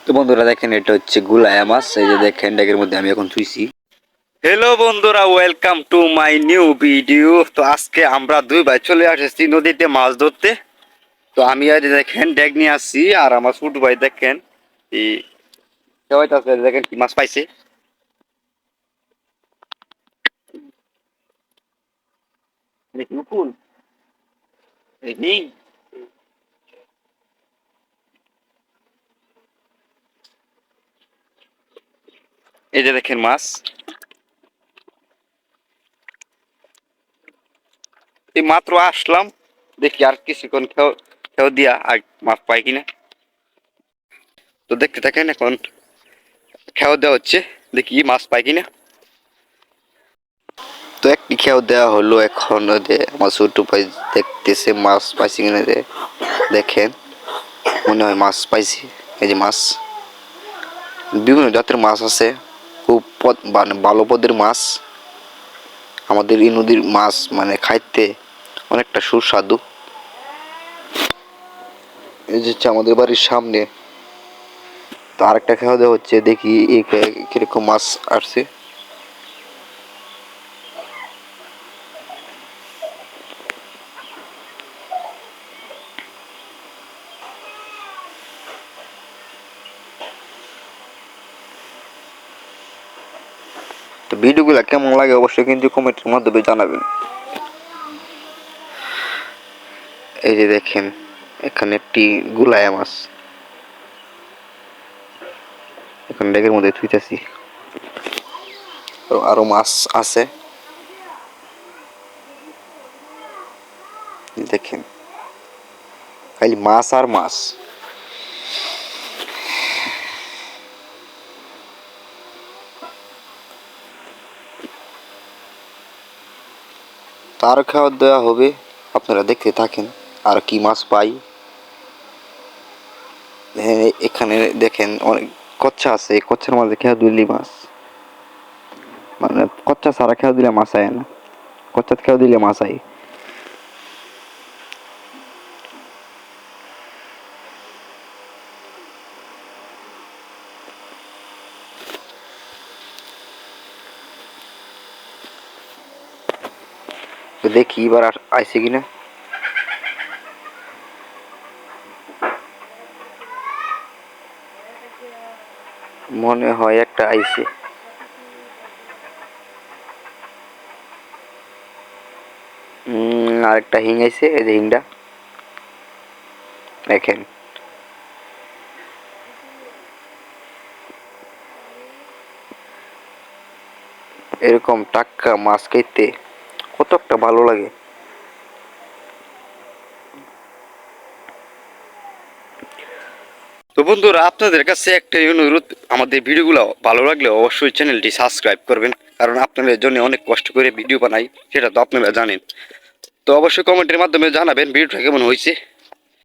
তো বন্ধুরা দেখেন এটা হচ্ছে গুলায়া মাছ, এই যে দেখেন ড্যাগের মধ্যে আমি এখন থুইছি। হ্যালো বন্ধুরা, welcome to my new video. তো আজকে আমরা দুই ভাই চলে আসছি নদীতে মাছ ধরতে। তো আমি আর দেখেন ড্যাগ নিয়ে আসছি, আর আমার ছোট ভাই দেখেন এই দেখেন কি মাছ পাইছে। দেখি ফুল দেখি, এই যে দেখেন মাছ। এই মাত্র আসলাম, দেখি আর কিছুক্ষণ খেও খেও দিয়া আর মাছ পাই কিনা। তো দেখতে থাকেন, এখন খেও দেওয়া হচ্ছে, দেখি মাছ পাই কিনা। তো একটি খেয়াও দেওয়া হলো, এখন আমার ছোট ভাই দেখতেছে মাছ পাইছি কিনা। দেখেন মনে হয় মাছ পাইছি। এই যে মাছ, বিভিন্ন জাতের মাছ আছে, খুব মানে ভালো পদের মাছ। আমাদের এই নদীর মাছ মানে খাইতে অনেকটা সুস্বাদু। এই যে হচ্ছে আমাদের বাড়ির সামনে। তো আরেকটা খাওয়া দাওয়া হচ্ছে, দেখি কিরকম মাছ আসছে। তো ভিডিওগুলো কেমন লাগে অবশ্যই কিন্তু কমেন্টের মাধ্যমে জানাবেন। এই যে দেখেন এখানে একটি গুলায়া মাছ এখন ডেকের মধ্যে থুইতেছি। আরো মাছ আছে, দেখেন খালি মাছ আর মাছ। তার খাওয়া দেওয়া হবে, আপনারা দেখতে থাকেন আর কি মাছ পাই। এখানে দেখেন অনেক কচ্ছা আছে, এই কচ্ছার মাঝে খেয়া দিলি মাছ, মানে কচ্ছা ছাড়া খেয়া দিলে মাছ আয় না, কচ্ছা খেয়া দিলে মাছ আয়। তো দেখি এবার আইছে কিনা। মনে হয় একটা আইছে। আরেকটা হিং আইছে, এই যে হিংটা দেখেন। এরকম টাটকা মাছ খেতে কত একটা ভালো লাগে। তো বন্ধুরা, আপনাদের কাছে একটা অনুরোধ, আমাদের ভিডিওগুলো ভালো লাগলে অবশ্যই চ্যানেলটি সাবস্ক্রাইব করবেন, কারণ আপনাদের জন্য অনেক কষ্ট করে ভিডিও বানাই, সেটা তো আপনারা জানেন। তো অবশ্যই কমেন্টের মাধ্যমে জানাবেন ভিডিওটা কেমন হয়েছে।